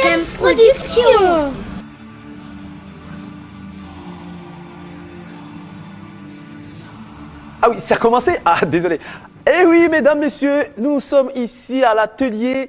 Kems Production. Ah oui, ça a commencé? Ah, désolé. Eh oui, mesdames, messieurs, nous sommes ici à l'atelier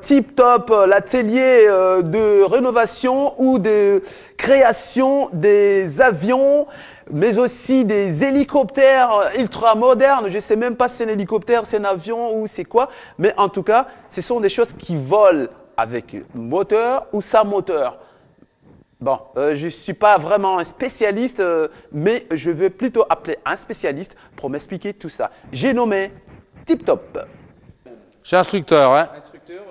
Tip Top, l'atelier de rénovation ou de création des avions, mais aussi des hélicoptères ultra modernes. Je ne sais même pas si c'est un hélicoptère, c'est un avion ou c'est quoi, mais en tout cas, ce sont des choses qui volent avec moteur ou sans moteur. Bon, je ne suis pas vraiment un spécialiste, mais je vais plutôt appeler un spécialiste pour m'expliquer tout ça. J'ai nommé Tip Top. Je suis instructeur, hein. Instructeur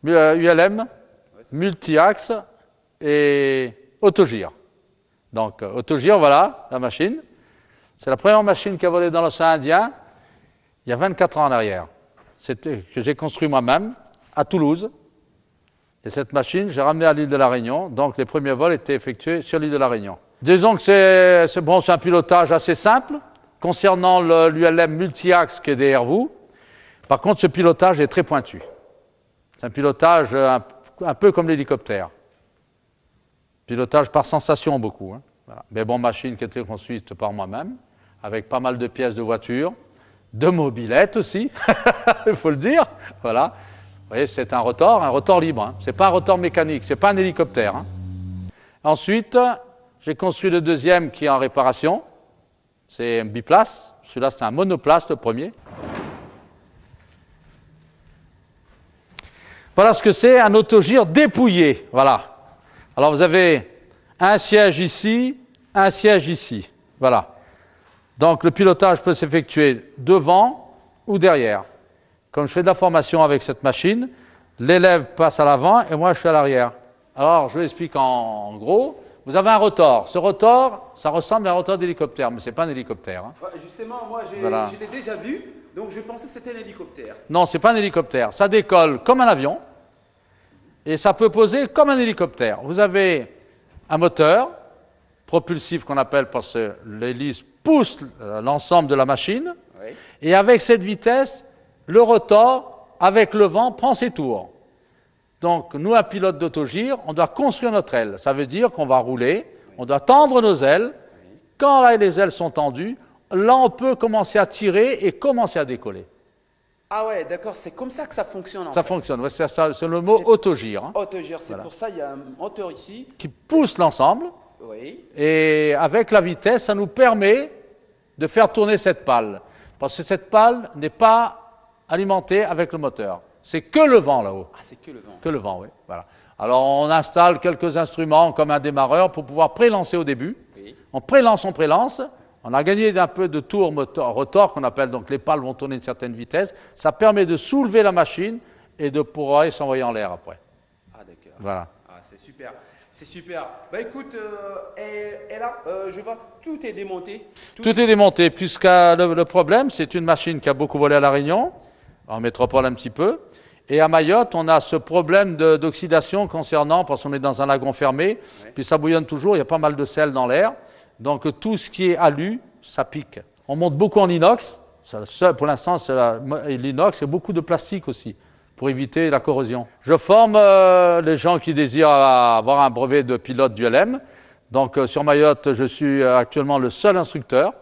ULM, multi-axe et autogire. Donc, autogire, voilà, la machine. C'est la première machine qui a volé dans l'océan Indien il y a 24 ans en arrière. C'était que j'ai construit moi-même à Toulouse. Et cette machine, j'ai ramené à l'île de la Réunion, donc les premiers vols étaient effectués sur l'île de la Réunion. Disons que c'est un pilotage assez simple, concernant l'ULM multi-axe qui est derrière vous. Par contre, ce pilotage est très pointu. C'est un pilotage un peu comme l'hélicoptère. Pilotage par sensation beaucoup. Hein. Voilà. Mais bon, machine qui a été construite par moi-même, avec pas mal de pièces de voiture, de mobylettes aussi, il faut le dire. Voilà. Vous voyez, c'est un rotor libre. Hein. Ce n'est pas un rotor mécanique, ce n'est pas un hélicoptère. Hein. Ensuite, j'ai construit le deuxième qui est en réparation. C'est un biplace. Celui-là, c'est un monoplace, le premier. Voilà ce que c'est, un autogire dépouillé. Voilà. Alors, vous avez un siège ici, un siège ici. Voilà. Donc, le pilotage peut s'effectuer devant ou derrière. Comme je fais de la formation avec cette machine, l'élève passe à l'avant et moi je suis à l'arrière. Alors je vous explique en gros, vous avez un rotor. Ce rotor, ça ressemble à un rotor d'hélicoptère, mais ce n'est pas un hélicoptère. Hein. Justement, moi je l'ai déjà vu, donc je pensais que c'était un hélicoptère. Non, ce n'est pas un hélicoptère. Ça décolle comme un avion et ça peut poser comme un hélicoptère. Vous avez un moteur propulsif qu'on appelle parce que l'hélice pousse l'ensemble de la machine. Oui. Et avec cette vitesse, le rotor, avec le vent, prend ses tours. Donc, nous, un pilote d'autogire, on doit construire notre aile. Ça veut dire qu'on va rouler, on doit tendre nos ailes. Quand là, les ailes sont tendues, là, on peut commencer à tirer et commencer à décoller. Ah ouais, d'accord, c'est comme ça que ça fonctionne. Ça fonctionne, ouais, c'est le mot autogire. Hein. Autogire, c'est Voilà. pour ça il y a un moteur ici. Qui pousse l'ensemble. Oui. Et avec la vitesse, ça nous permet de faire tourner cette pale. Parce que cette pale n'est pas alimenté avec le moteur. C'est que le vent là-haut. Ah, c'est que le vent. Que le vent, oui. Voilà. Alors, on installe quelques instruments comme un démarreur pour pouvoir prélancer au début. Oui. On prélance. On a gagné un peu de tour rotor qu'on appelle, donc les pales vont tourner une certaine vitesse. Ça permet de soulever la machine et de pouvoir s'envoyer en l'air après. Ah, d'accord. Voilà. Ah, c'est super. C'est super. Bah écoute, et là, je vois tout est démonté. Tout est démonté, puisque le problème, c'est une machine qui a beaucoup volé à La Réunion, en métropole un petit peu, et à Mayotte, on a ce problème d'oxydation concernant, parce qu'on est dans un lagon fermé, puis ça bouillonne toujours, il y a pas mal de sel dans l'air, donc tout ce qui est alu, ça pique. On monte beaucoup en inox, pour l'instant c'est l'inox, et beaucoup de plastique aussi, pour éviter la corrosion. Je forme les gens qui désirent avoir un brevet de pilote d'ULM. Donc sur Mayotte, je suis actuellement le seul instructeur.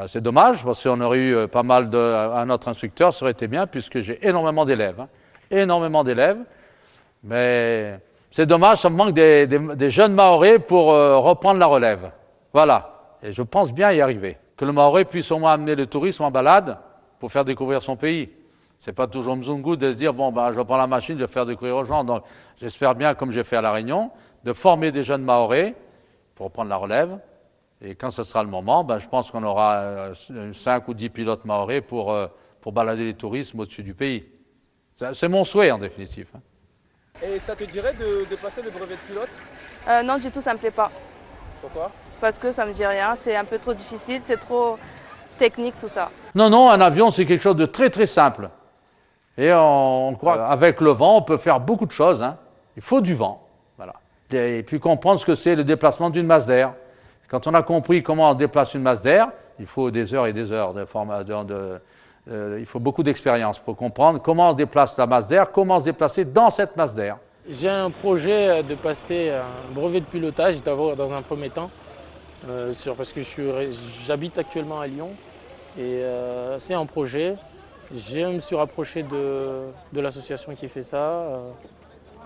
C'est dommage, parce qu'on aurait eu pas mal un autre instructeur, ça aurait été bien, puisque j'ai énormément d'élèves. Hein. Énormément d'élèves. Mais c'est dommage, ça me manque des jeunes Mahorais pour reprendre la relève. Voilà. Et je pense bien y arriver. Que le Mahorais puisse au moins amener le tourisme en balade pour faire découvrir son pays. Ce n'est pas toujours mzungu de se dire, bon, ben, je prends la machine, je vais faire découvrir aux gens. Donc, j'espère bien, comme j'ai fait à La Réunion, de former des jeunes Mahorais pour prendre la relève. Et quand ce sera le moment, ben, je pense qu'on aura 5 ou 10 pilotes Mahorais pour balader les tourismes au-dessus du pays. C'est mon souhait, en définitive. Et ça te dirait de passer le brevet de pilote? Non, du tout, ça me plaît pas. Pourquoi? Parce que ça me dit rien, c'est un peu trop difficile, c'est trop technique tout ça. Non, un avion, c'est quelque chose de très très simple. Et on croit qu'avec le vent, on peut faire beaucoup de choses. Hein. Il faut du vent. Voilà. Et puis comprendre ce que c'est le déplacement d'une masse d'air. Quand on a compris comment on déplace une masse d'air, il faut des heures et des heures Il faut beaucoup d'expérience pour comprendre comment se déplace la masse d'air, comment se déplacer dans cette masse d'air. J'ai un projet de passer un brevet de pilotage d'abord dans un premier temps, parce que j'habite actuellement à Lyon et c'est un projet. Je me suis rapproché de l'association qui fait ça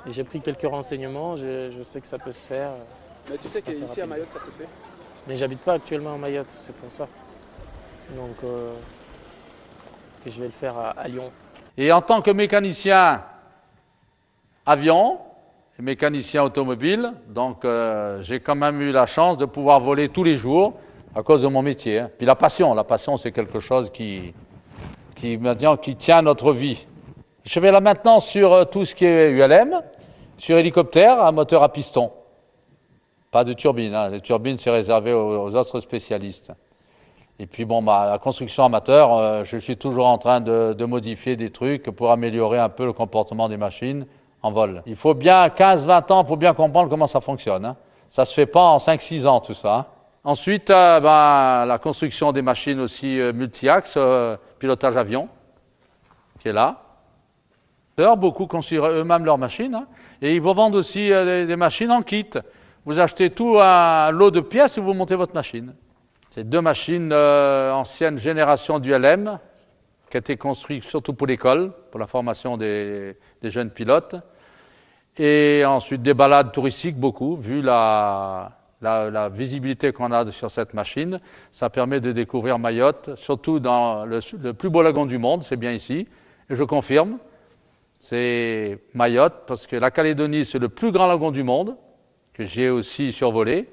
et j'ai pris quelques renseignements. Je sais que ça peut se faire. Mais tu sais qu'ici à rapidement. Mayotte, ça se fait. Mais j'habite pas actuellement à Mayotte, c'est pour ça. Donc que je vais le faire à Lyon. Et en tant que mécanicien avion et mécanicien automobile, donc j'ai quand même eu la chance de pouvoir voler tous les jours à cause de mon métier. Puis la passion c'est quelque chose qui tient notre vie. Je vais là maintenant sur tout ce qui est ULM, sur hélicoptère à moteur à piston. Pas de turbine, hein. Les turbines c'est réservé aux autres spécialistes. Et puis bon, la construction amateur, je suis toujours en train de modifier des trucs pour améliorer un peu le comportement des machines en vol. Il faut bien 15-20 ans pour bien comprendre comment ça fonctionne, hein. Ça ne se fait pas en 5-6 ans tout ça, hein. Ensuite, la construction des machines aussi multi-axes, pilotage avion, qui est là. D'ailleurs, beaucoup construisent eux-mêmes leurs machines, hein. Et ils vous vendent aussi des machines en kit. Vous achetez tout un lot de pièces et vous montez votre machine. C'est 2 machines ancienne génération d'ULM qui ont été construites surtout pour l'école, pour la formation des jeunes pilotes. Et ensuite des balades touristiques, beaucoup, vu la visibilité qu'on a sur cette machine. Ça permet de découvrir Mayotte, surtout dans le plus beau lagon du monde, c'est bien ici. Et je confirme, c'est Mayotte, parce que la Calédonie, c'est le plus grand lagon du monde, que j'ai aussi survolé.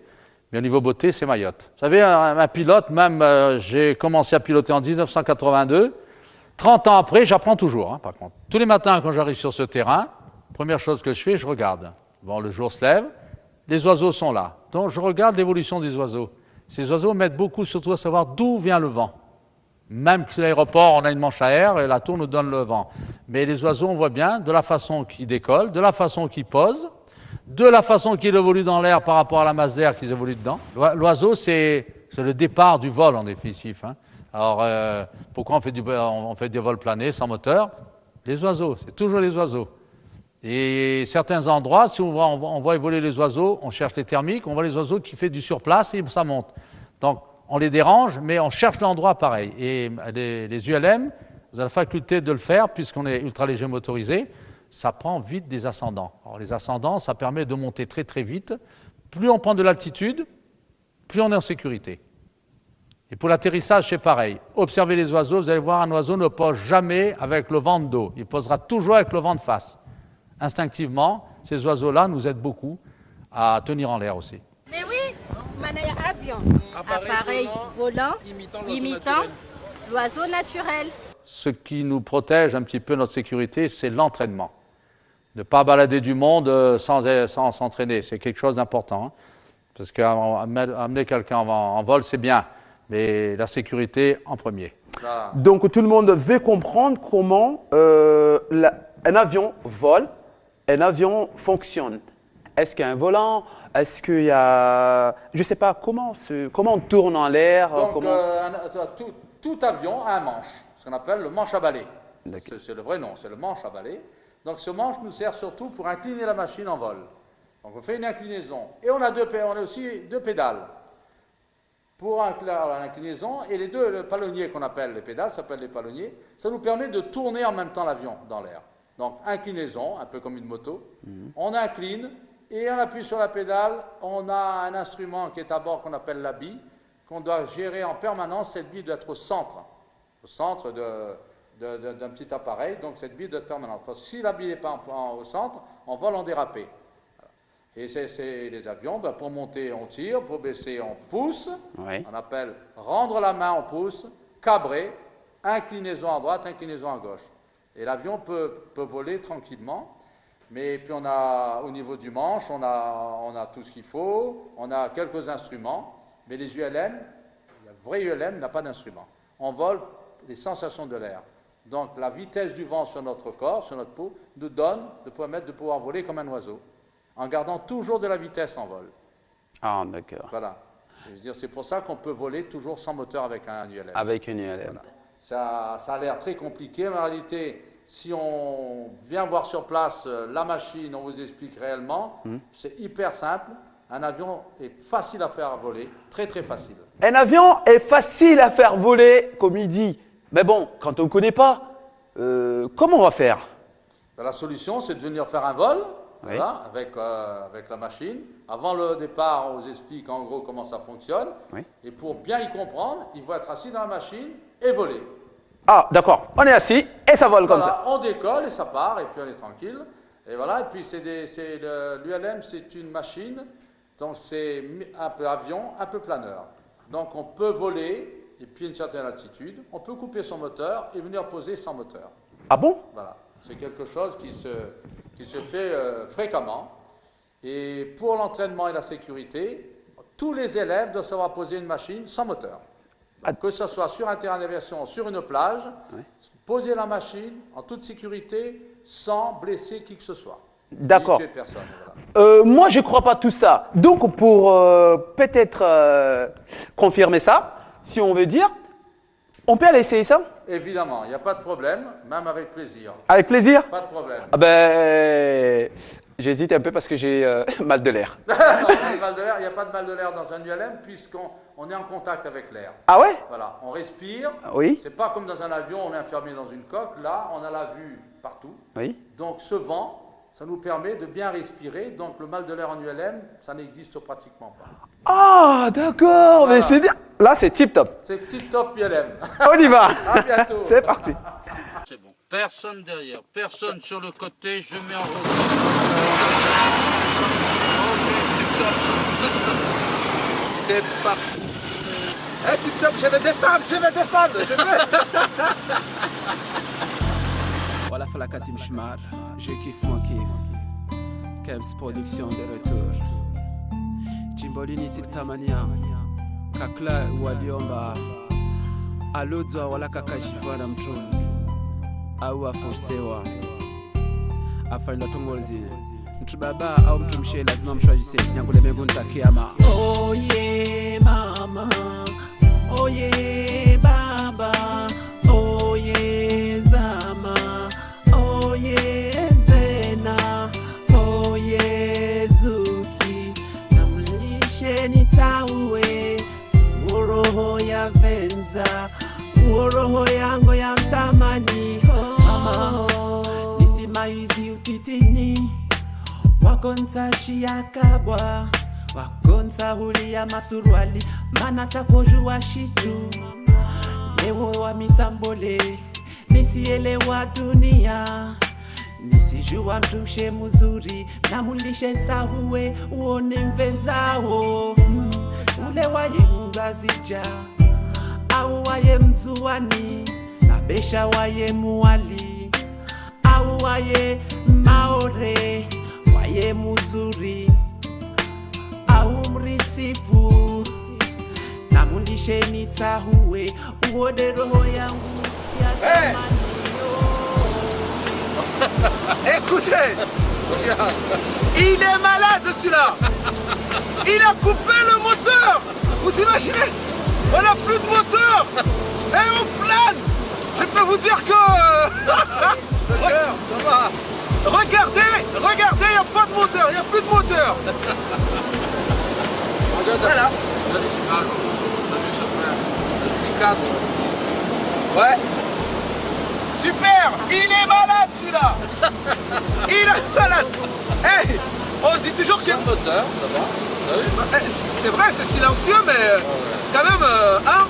Mais au niveau beauté, c'est Mayotte. Vous savez, un pilote, même j'ai commencé à piloter en 1982. 30 ans après, j'apprends toujours, hein, par contre. Tous les matins, quand j'arrive sur ce terrain, première chose que je fais, je regarde. Bon, le jour se lève, les oiseaux sont là. Donc, je regarde l'évolution des oiseaux. Ces oiseaux m'aident beaucoup, surtout à savoir d'où vient le vent. Même que l'aéroport, on a une manche à air et la tour nous donne le vent. Mais les oiseaux, on voit bien de la façon qu'ils décollent, de la façon qu'ils posent, de la façon qu'il évolue dans l'air par rapport à la masse d'air qu'ils évoluent dedans. L'oiseau, c'est le départ du vol en définitif, hein. Alors, pourquoi on fait des vols planés sans moteur? Les oiseaux, c'est toujours les oiseaux. Et certains endroits, si on voit évoluer les oiseaux, on cherche les thermiques, on voit les oiseaux qui font du surplace et ça monte. Donc, on les dérange, mais on cherche l'endroit pareil. Et les ULM, vous avez la faculté de le faire, puisqu'on est ultra léger motorisé, ça prend vite des ascendants. Alors, les ascendants, ça permet de monter très très vite. Plus on prend de l'altitude, plus on est en sécurité. Et pour l'atterrissage, c'est pareil. Observez les oiseaux, vous allez voir, un oiseau ne pose jamais avec le vent de dos. Il posera toujours avec le vent de face. Instinctivement, ces oiseaux-là nous aident beaucoup à tenir en l'air aussi. Mais oui, manaya avion. Appareil volant imitant l'oiseau naturel. Ce qui nous protège un petit peu notre sécurité, c'est l'entraînement. Ne pas balader du monde sans s'entraîner, c'est quelque chose d'important, hein. Parce qu'amener quelqu'un en vol, c'est bien, mais la sécurité en premier. Donc tout le monde veut comprendre comment un avion vole, un avion fonctionne. Est-ce qu'il y a un volant? Est-ce qu'il y a... Je ne sais pas, comment on tourne en l'air? Donc tout avion a un manche, ce qu'on appelle le manche à balai. C'est le vrai nom, c'est le manche à balai. Donc ce manche nous sert surtout pour incliner la machine en vol. Donc on fait une inclinaison. Et on a aussi 2 pédales pour l'inclinaison. Et les 2 palonniers qu'on appelle les pédales, ça s'appelle les palonniers, ça nous permet de tourner en même temps l'avion dans l'air. Donc inclinaison, un peu comme une moto. On incline et on appuie sur la pédale. On a un instrument qui est à bord qu'on appelle la bille, qu'on doit gérer en permanence. Cette bille doit être au centre d'un petit appareil. Donc cette bille doit être permanente. Parce que si la bille n'est pas au centre, on vole en dérapé. Et c'est les avions, pour monter on tire, pour baisser on pousse. Oui. On appelle rendre la main on pousse, cabrer, inclinaison à droite, inclinaison à gauche. Et l'avion peut voler tranquillement. Mais puis on a, au niveau du manche, on a tout ce qu'il faut, on a quelques instruments, mais les ULM, le vrai ULM n'a pas d'instrument. On vole les sensations de l'air. Donc la vitesse du vent sur notre corps, sur notre peau, nous donne de permettre de pouvoir voler comme un oiseau, en gardant toujours de la vitesse en vol. Ah, d'accord. Voilà. C'est pour ça qu'on peut voler toujours sans moteur avec un ULM. Avec une ULM. Voilà. Ça a l'air très compliqué, mais en réalité, si on vient voir sur place la machine, on vous explique réellement, c'est hyper simple. Un avion est facile à faire voler, très très facile. Un avion est facile à faire voler, comme il dit. Mais bon, quand on ne connaît pas, comment on va faire? La solution, c'est de venir faire un vol, Oui. voilà, avec la machine. Avant le départ, on vous explique en gros comment ça fonctionne. Oui. Et pour bien y comprendre, il faut être assis dans la machine et voler. Ah, d'accord. On est assis et ça vole comme Voilà, ça. on décolle et ça part, et puis on est tranquille. Et voilà, et puis l'ULM, c'est une machine, donc c'est un peu avion, un peu planeur. Donc on peut voler, et puis à une certaine altitude, on peut couper son moteur et venir poser sans moteur. Ah bon? Voilà, c'est quelque chose qui se fait fréquemment. Et pour l'entraînement et la sécurité, tous les élèves doivent savoir poser une machine sans moteur. Donc, que ce soit sur un terrain d'aviation, sur une plage, poser la machine en toute sécurité sans blesser qui que ce soit. D'accord. Ni tuer personne, voilà. Moi, je ne crois pas tout ça. Donc, pour peut-être confirmer ça, si on veut dire, on peut aller essayer ça? Évidemment, il n'y a pas de problème, même avec plaisir. Avec plaisir? Pas de problème. Ah ben, j'hésite un peu parce que j'ai mal de l'air. Non, il n'y a pas de mal de l'air dans un ULM puisqu'on est en contact avec l'air. Ah ouais? Voilà, on respire. Oui. C'est pas comme dans un avion, on est enfermé dans une coque. Là, on a la vue partout. Oui. Donc ce vent, ça nous permet de bien respirer. Donc le mal de l'air en ULM, ça n'existe pratiquement pas. Ah, d'accord, Voilà. mais c'est bien. Là, c'est tip top. C'est tip top ULM. On y va. À bientôt. C'est parti. C'est bon. Personne derrière, personne sur le côté, je mets en route. C'est parti. Eh, tip top, je vais descendre. Voilà, Falakati Mshmar, je kiffe mon kiff. Kems production de retour. Jimbolini Tiltamania, Kakla Waliomba, Alodzwa wala kakajivana mtunu, au afonsewa, afainda tongozine. Mtu baba au mtu mshe lazima mshwajise, nyangule mengu nitakiama. Oh yeah mama, oh yeah baba, oh yeah zama, oh yeah zena, oh yeah zuki, namlishe nitaue, uroho ya venza, uroho yangu ya mtamani. Mama, nisimaizi utitini, wakonta shiakabwa, wakonta hulia masuruali, mana takojua shitu. Lewo wa mitambole, nisielewa dunia, nisijua mtumshe mzuri, na mulishe ntahuwe, uone mvenzao. Ule waye mungazija, au waye mzuani, na besha waye muwali, au waye maore, waye muzuri, au mrisifu, na mulishe nitahuwe, uone roho yangu ya tamani. Écoutez, il est malade celui-là. Il a coupé le moteur. Vous imaginez? On n'a plus de moteur. Et on plane. Je peux vous dire que... Regardez, il n'y a pas de moteur, il n'y a plus de moteur. Voilà. Ouais. Super. Il est malade celui-là. Il est malade. Hey, on dit toujours qu'il y a... Moteur, ça va. C'est vrai, c'est silencieux, mais quand même, hein,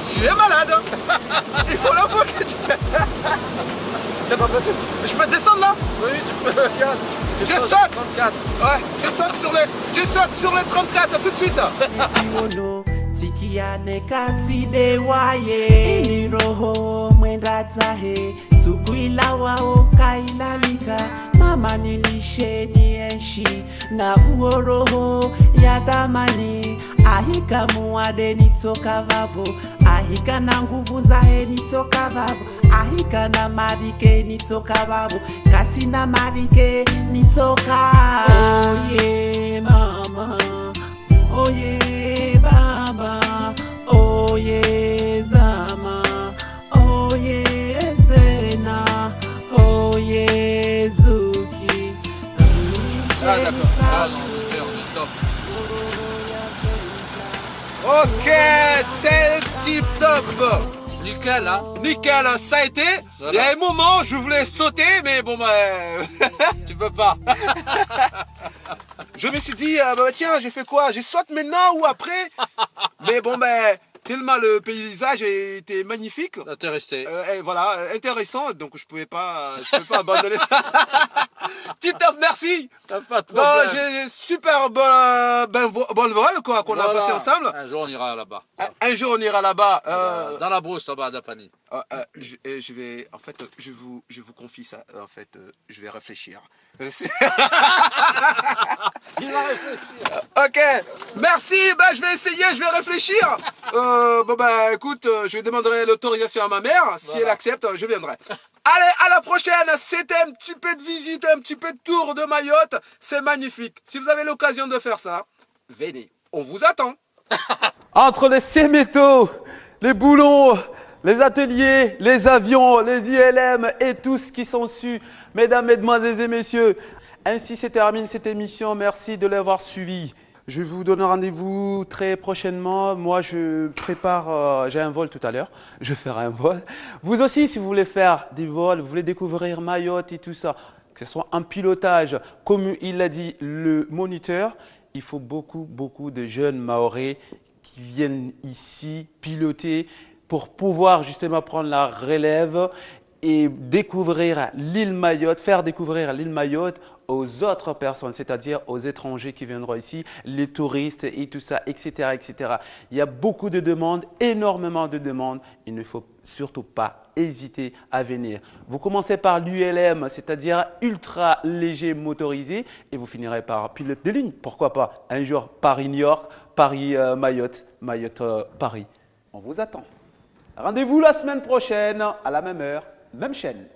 tu es malade. Il faut l'avouer que tu... C'est pas possible. Je peux descendre là? Oui, tu peux, regarde. Je saute. 34. Ouais, je saute sur les 34, à tout de suite. Tiwono, tikiane kati de waye, ni roho mwenda tahe, sukuila wao kailalika, mama nilishe nienshi, na uoroho ya tamani, ahika muade nitoka vavo, ahika na nguvu zahe nitoka vavo, ahika na marike nitoka vavo, kasi na marike nitoka. Oh yeah mama, oh yeah baba, oh yeah zama, oh Ah, d'accord. Ah non, on est top. Ok, c'est tip top. Nickel, hein. Nickel, ça a été. Voilà. Il y a un moment, je voulais sauter, mais bon, Tu peux pas. je me suis dit, tiens, j'ai fait quoi? Je saute maintenant ou après? Mais bon, tellement le paysage était magnifique. Là, t'es resté. Et voilà, intéressant, donc je pouvais pas abandonner ça. Tip top, merci. Pas de Bon, problème. j'ai super bon vol quoi qu'on a Voilà. passé ensemble. Un jour, on ira là-bas. Un jour on ira là-bas. Dans la brousse, là-bas, à Dapani. Je vais, en fait, je vous confie ça. En fait, je vais réfléchir. Ok, merci. Je vais essayer, je vais réfléchir. Écoute, je demanderai l'autorisation à ma mère. Si elle accepte, je viendrai. Allez, à la prochaine. C'était un petit peu de visite, un petit peu de tour de Mayotte. C'est magnifique. Si vous avez l'occasion de faire ça, venez. On vous attend. Entre les CMétaux, les boulons, les ateliers, les avions, les ULM et tout ce qui s'ensuit, mesdames, mesdemoiselles et messieurs, ainsi se termine cette émission. Merci de l'avoir suivi. Je vous donne rendez-vous très prochainement. Moi, je prépare, j'ai un vol tout à l'heure. Je ferai un vol. Vous aussi, si vous voulez faire des vols, vous voulez découvrir Mayotte et tout ça, que ce soit en pilotage, comme il l'a dit, le moniteur, il faut beaucoup de jeunes Mahorais qui viennent ici piloter pour pouvoir justement prendre la relève et découvrir l'île Mayotte, faire découvrir l'île Mayotte aux autres personnes, c'est-à-dire aux étrangers qui viendront ici, les touristes et tout ça, etc., etc. Il y a beaucoup de demandes, énormément de demandes. Il ne faut surtout pas hésiter à venir. Vous commencez par l'ULM, c'est-à-dire ultra léger motorisé, et vous finirez par pilote de ligne. Pourquoi pas? Un jour, Paris-New York, Paris-Mayotte, Mayotte-Paris. On vous attend. Rendez-vous la semaine prochaine, à la même heure, même chaîne.